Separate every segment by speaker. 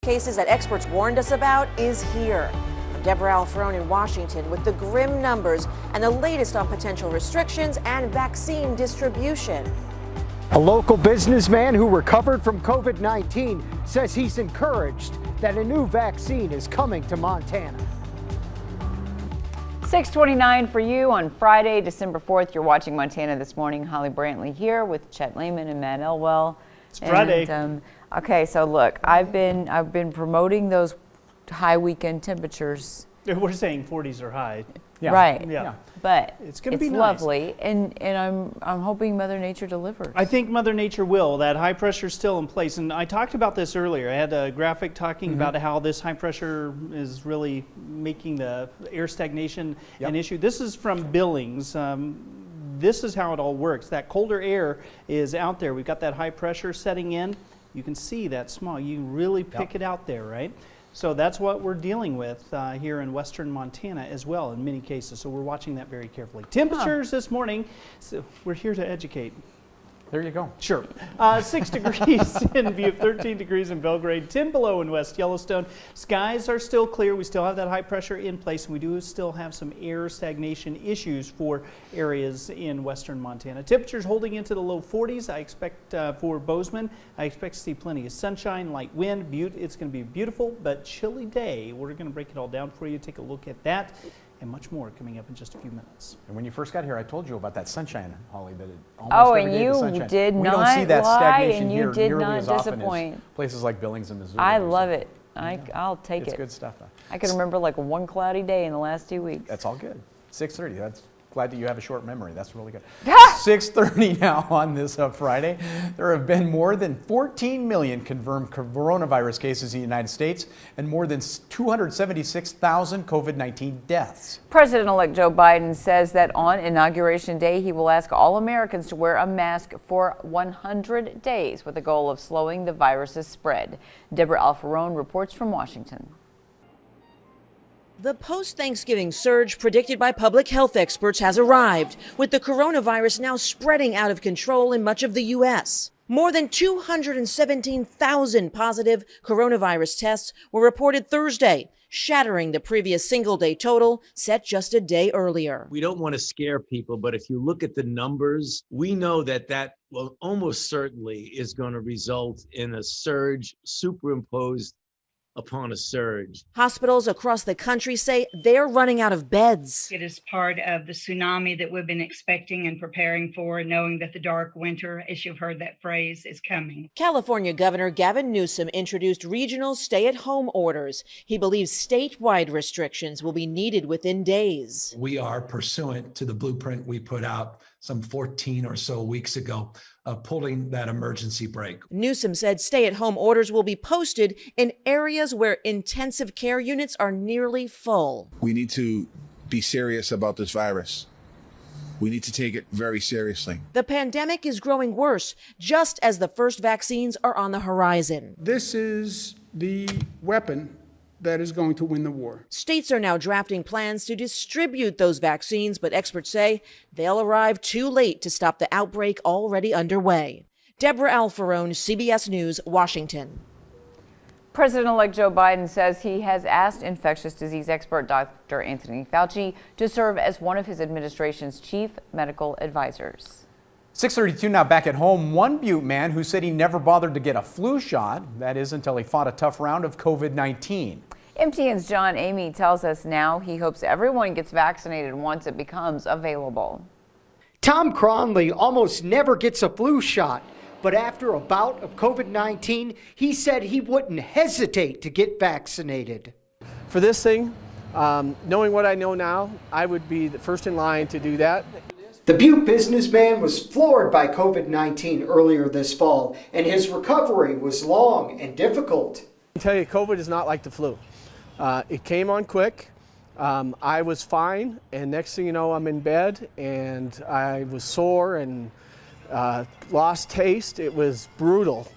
Speaker 1: Cases that experts warned us about is here. I'm Deborah Alferone in Washington with the grim numbers and the latest on potential restrictions and vaccine distribution.
Speaker 2: A local businessman who recovered from COVID-19 says he's encouraged that a new vaccine is coming to Montana.
Speaker 3: 6:29 for you on Friday, December 4th. You're watching Montana This Morning. Holly Brantley here with Chet Lehman and Matt Elwell.
Speaker 4: It's Friday.
Speaker 3: Okay, so look, I've been promoting those high weekend temperatures.
Speaker 4: We're saying 40s are high.
Speaker 3: Yeah. Right.
Speaker 4: Yeah.
Speaker 3: But
Speaker 4: it's going to be nice.
Speaker 3: Lovely, and I'm hoping Mother Nature delivers.
Speaker 4: I think Mother Nature will. That high pressure is still in place, and I talked about this earlier. I had a graphic talking about how this high pressure is really making the air stagnation an issue. This is from Billings. This is how it all works. That colder air is out there. We've got that high pressure setting in. You can see that smog. You really pick it out there, right? So that's what we're dealing with here in western Montana as well in many cases. So we're watching that very carefully. Temperatures this morning, so we're here to educate.
Speaker 5: There you go.
Speaker 4: Sure. 6 degrees in Butte, 13 degrees in Belgrade, 10 below in West Yellowstone. Skies are still clear. We still have that high pressure in place, and we do still have some air stagnation issues for areas in western Montana. Temperatures holding into the low 40s. I expect for Bozeman, I expect to see plenty of sunshine, light wind. Butte, it's going to be a beautiful but chilly day. We're going to break it all down for you. Take a look at that and much more coming up in just a few minutes.
Speaker 5: And when you first got here, I told you about that sunshine, Holly, that it almost
Speaker 3: and you did
Speaker 5: we
Speaker 3: not
Speaker 5: don't see that
Speaker 3: lie,
Speaker 5: stagnation
Speaker 3: and you
Speaker 5: here
Speaker 3: did
Speaker 5: nearly
Speaker 3: not
Speaker 5: as often
Speaker 3: disappoint.
Speaker 5: as places like Billings and Missouri.
Speaker 3: I love it. I'll take it.
Speaker 5: It's good stuff.
Speaker 3: I can remember like one cloudy day in the last 2 weeks.
Speaker 5: That's all good. 6:30. That's glad that you have a short memory. That's really good. 6:30 now on this Friday. There have been more than 14 million confirmed coronavirus cases in the United States and more than 276,000 COVID-19 deaths.
Speaker 3: President-elect Joe Biden says that on Inauguration Day, he will ask all Americans to wear a mask for 100 days with the goal of slowing the virus's spread. Deborah Alferone reports from Washington.
Speaker 1: The post-Thanksgiving surge predicted by public health experts has arrived, with the coronavirus now spreading out of control in much of the U.S. More than 217,000 positive coronavirus tests were reported Thursday, shattering the previous single-day total set just a day earlier.
Speaker 6: We don't want to scare people, but if you look at the numbers, we know that will almost certainly is going to result in a surge superimposed upon a surge.
Speaker 1: Hospitals across the country say they're running out of beds.
Speaker 7: It is part of the tsunami that we've been expecting and preparing for, knowing that the dark winter, as you've heard that phrase, is coming.
Speaker 1: California Governor Gavin Newsom introduced regional stay-at-home orders. He believes statewide restrictions will be needed within days.
Speaker 8: We are pursuant to the blueprint we put out some 14 or so weeks ago, pulling that emergency brake.
Speaker 1: Newsom said stay-at-home orders will be posted in areas where intensive care units are nearly full.
Speaker 9: We need to be serious about this virus. We need to take it very seriously.
Speaker 1: The pandemic is growing worse, just as the first vaccines are on the horizon.
Speaker 10: This is the weapon that is going to win the war.
Speaker 1: States are now drafting plans to distribute those vaccines, but experts say they'll arrive too late to stop the outbreak already underway. Deborah Alferone, CBS News, Washington.
Speaker 3: President-elect Joe Biden says he has asked infectious disease expert Dr. Anthony Fauci to serve as one of his administration's chief medical advisors.
Speaker 5: 6:32 now back at home. One Butte man who said he never bothered to get a flu shot, that is until he fought a tough round of COVID-19.
Speaker 3: MTN's John Amy tells us now he hopes everyone gets vaccinated once it becomes available.
Speaker 2: Tom Cronley almost never gets a flu shot, but after a bout of COVID-19, he said he wouldn't hesitate to get vaccinated.
Speaker 11: For this thing, knowing what I know now, I would be the first in line to do that.
Speaker 2: The Butte businessman was floored by COVID-19 earlier this fall, and his recovery was long and difficult.
Speaker 11: I tell you, COVID is not like the flu. It came on quick. I was fine, and next thing you know, I'm in bed, and I was sore and lost taste. It was brutal,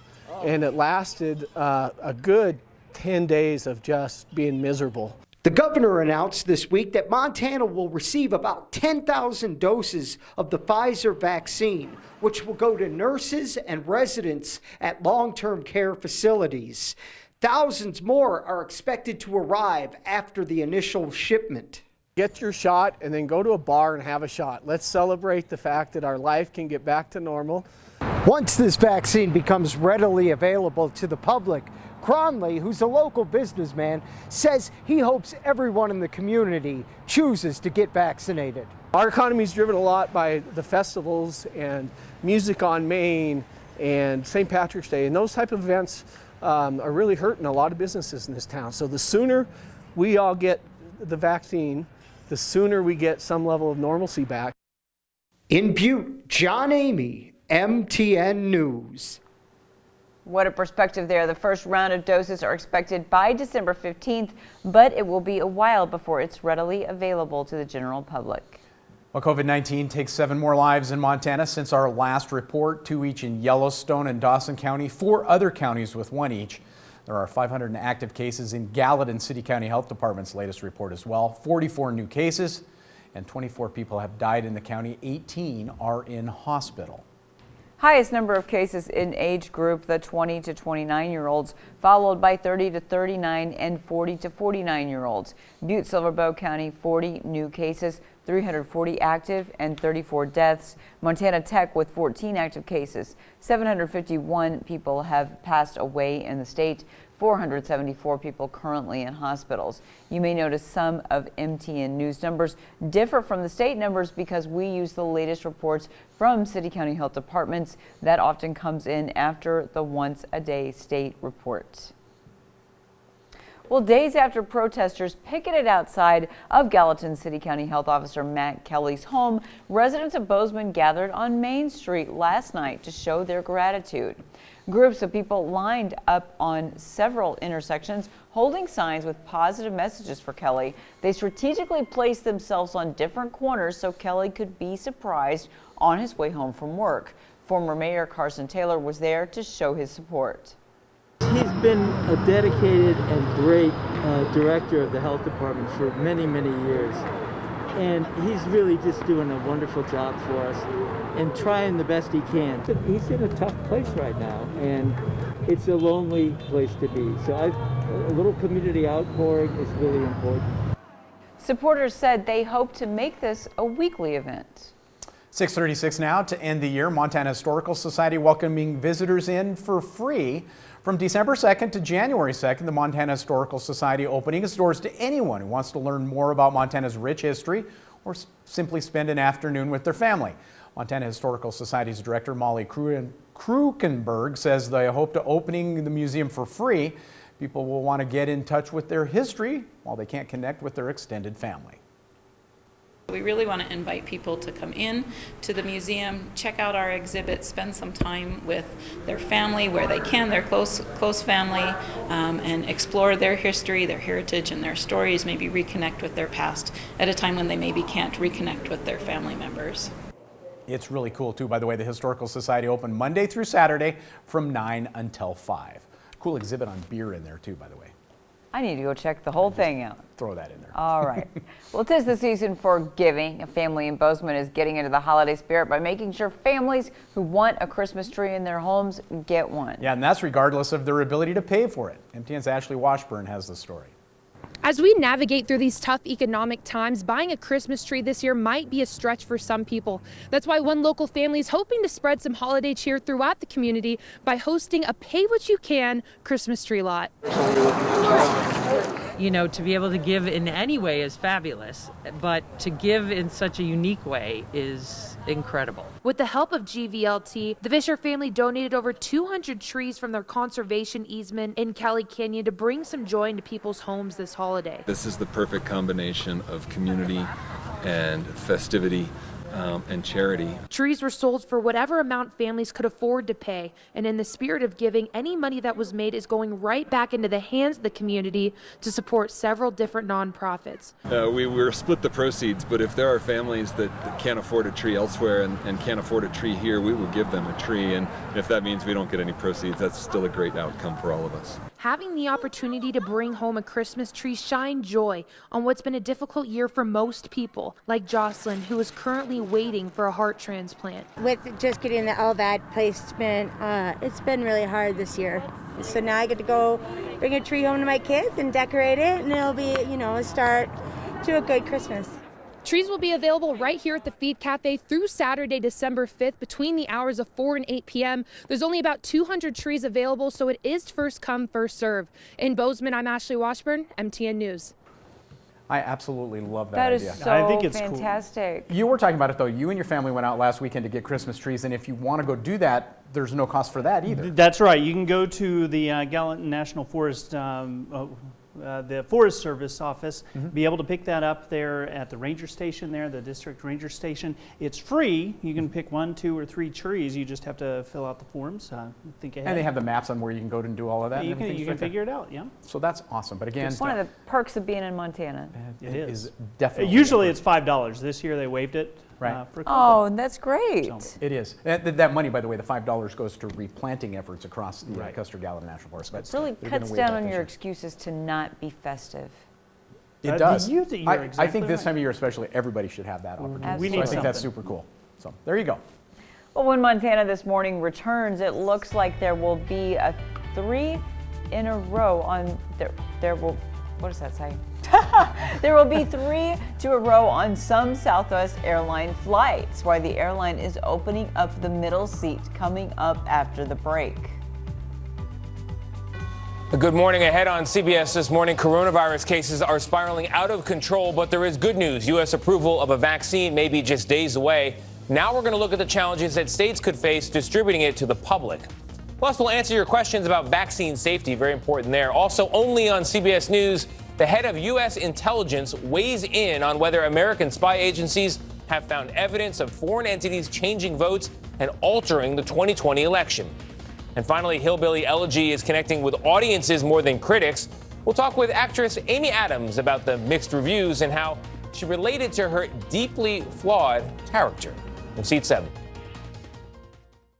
Speaker 11: and it lasted a good 10 days of just being miserable.
Speaker 2: The governor announced this week that Montana will receive about 10,000 doses of the Pfizer vaccine, which will go to nurses and residents at long-term care facilities. Thousands more are expected to arrive after the initial shipment.
Speaker 11: Get your shot and then go to a bar and have a shot. Let's celebrate the fact that our life can get back to normal.
Speaker 2: Once this vaccine becomes readily available to the public, Cronley, who's a local businessman, says he hopes everyone in the community chooses to get vaccinated.
Speaker 11: Our economy is driven a lot by the festivals and Music on Main and St. Patrick's Day, and those type of events are really hurting a lot of businesses in this town. So the sooner we all get the vaccine, the sooner we get some level of normalcy back.
Speaker 2: In Butte, John Amey, MTN News.
Speaker 3: What a perspective there. The first round of doses are expected by December 15th, but it will be a while before it's readily available to the general public.
Speaker 5: Well, COVID-19 takes 7 more lives in Montana since our last report, 2 each in Yellowstone and Dawson County, 4 other counties with 1 each. There are 500 active cases in Gallatin City County Health Department's latest report as well. 44 new cases and 24 people have died in the county. 18 are in hospital.
Speaker 3: Highest number of cases in age group, the 20 to 29-year-olds, followed by 30 to 39 and 40 to 49-year-olds. Butte, Silver Bow County, 40 new cases, 340 active and 34 deaths. Montana Tech with 14 active cases. 751 people have passed away in the state. 474 people currently in hospitals. You may notice some of MTN News numbers differ from the state numbers because we use the latest reports from city county health departments. That often comes in after the once-a-day state report. Well, days after protesters picketed outside of Gallatin City County Health Officer Matt Kelly's home, residents of Bozeman gathered on Main Street last night to show their gratitude. Groups of people lined up on several intersections holding signs with positive messages for Kelly. They strategically placed themselves on different corners so Kelly could be surprised on his way home from work. Former Mayor Carson Taylor was there to show his support.
Speaker 12: He's been a dedicated and great director of the health department for many, many years. And he's really just doing a wonderful job for us and trying the best he can. He's in a tough place right now, and it's a lonely place to be. So a little community outpouring is really important.
Speaker 3: Supporters said they hope to make this a weekly event.
Speaker 5: 6:36 now to end the year. Montana Historical Society welcoming visitors in for free. From December 2nd to January 2nd, the Montana Historical Society opening its doors to anyone who wants to learn more about Montana's rich history or simply spend an afternoon with their family. Montana Historical Society's director, Molly Krukenberg, says they hope to opening the museum for free. People will want to get in touch with their history while they can't connect with their extended family.
Speaker 13: We really want to invite people to come in to the museum, check out our exhibits, spend some time with their family where they can, their close family, and explore their history, their heritage, and their stories, maybe reconnect with their past at a time when they maybe can't reconnect with their family members.
Speaker 5: It's really cool too, by the way. The Historical Society open Monday through Saturday from 9 until 5. Cool exhibit on beer in there too, by the way.
Speaker 3: I need to go check the whole thing out.
Speaker 5: Throw that in there.
Speaker 3: All right. Well, it is the season for giving. A family in Bozeman is getting into the holiday spirit by making sure families who want a Christmas tree in their homes get one.
Speaker 5: Yeah, and that's regardless of their ability to pay for it. MTN's Ashley Washburn has the story.
Speaker 14: As we navigate through these tough economic times, buying a Christmas tree this year might be a stretch for some people. That's why one local family is hoping to spread some holiday cheer throughout the community by hosting a pay-what-you-can Christmas tree lot.
Speaker 15: You know, to be able to give in any way is fabulous, but to give in such a unique way is incredible.
Speaker 14: With the help of GVLT, the Fisher family donated over 200 trees from their conservation easement in Kelly Canyon to bring some joy into people's homes this holiday.
Speaker 16: This is the perfect combination of community and festivity and charity.
Speaker 14: Trees were sold for whatever amount families could afford to pay, and in the spirit of giving, any money that was made is going right back into the hands of the community to support several different nonprofits.
Speaker 16: We're split the proceeds, but if there are families that can't afford a tree elsewhere and can't afford a tree here, we will give them a tree, and if that means we don't get any proceeds, that's still a great outcome for all of us.
Speaker 14: Having the opportunity to bring home a Christmas tree shine joy on what's been a difficult year for most people, like Jocelyn, who is currently waiting for a heart transplant.
Speaker 17: With just getting the LVAD placement, it's been really hard this year. So now I get to go bring a tree home to my kids and decorate it, and it'll be, a start to a good Christmas.
Speaker 14: Trees will be available right here at the Feed Cafe through Saturday, December 5th between the hours of 4 and 8 p.m. There's only about 200 trees available, so it is first come, first serve. In Bozeman, I'm Ashley Washburn, MTN News.
Speaker 5: I absolutely love that
Speaker 3: That
Speaker 5: idea.
Speaker 3: is so
Speaker 4: I think it's
Speaker 3: fantastic.
Speaker 5: You were talking about it, though. You and your family went out last weekend to get Christmas trees, and if you want to go do that, there's no cost for that either.
Speaker 4: That's right. You can go to the Gallatin National Forest, the Forest Service office, be able to pick that up there at the ranger station there, the district ranger station. It's free. You can pick 1, 2, or 3 trees. You just have to fill out the forms. Think ahead.
Speaker 5: And they have the maps on where you can go and do all of that.
Speaker 4: Yeah, you can figure it out, yeah.
Speaker 5: So that's awesome. But again,
Speaker 3: It's one of the perks of being in Montana.
Speaker 4: It is.
Speaker 5: definitely.
Speaker 4: Usually it's $5. This year they waived it.
Speaker 5: Right.
Speaker 4: For
Speaker 3: Oh, that's great.
Speaker 4: So,
Speaker 5: It is. That money, by the way, the $5 goes to replanting efforts across the Custer-Gallatin National Forest. But
Speaker 3: It really
Speaker 5: they're gonna
Speaker 3: cuts
Speaker 5: waive
Speaker 3: down
Speaker 5: that
Speaker 3: on
Speaker 5: this
Speaker 3: your
Speaker 5: year.
Speaker 3: excuses to not be festive.
Speaker 5: It does.
Speaker 4: you're
Speaker 5: I
Speaker 4: exactly
Speaker 5: think this
Speaker 4: right.
Speaker 5: time of year especially, everybody should have that opportunity.
Speaker 3: We
Speaker 5: So
Speaker 3: need
Speaker 5: I think that's
Speaker 4: something.
Speaker 5: super cool. So there you go.
Speaker 3: Well, when Montana this morning returns, it looks like there will be a 3 in a row on there will, what does that say? There will be 3 to a row on some Southwest airline flights, while the airline is opening up the middle seat coming up after the break.
Speaker 18: Good morning. Ahead on CBS this morning, coronavirus cases are spiraling out of control, but there is good news. U.S. approval of a vaccine may be just days away. Now we're going to look at the challenges that states could face distributing it to the public. Plus, we'll answer your questions about vaccine safety. Very important there. Also, only on CBS News, the head of U.S. intelligence weighs in on whether American spy agencies have found evidence of foreign entities changing votes and altering the 2020 election. And finally, Hillbilly Elegy is connecting with audiences more than critics. We'll talk with actress Amy Adams about the mixed reviews and how she related to her deeply flawed character. In Seat 7.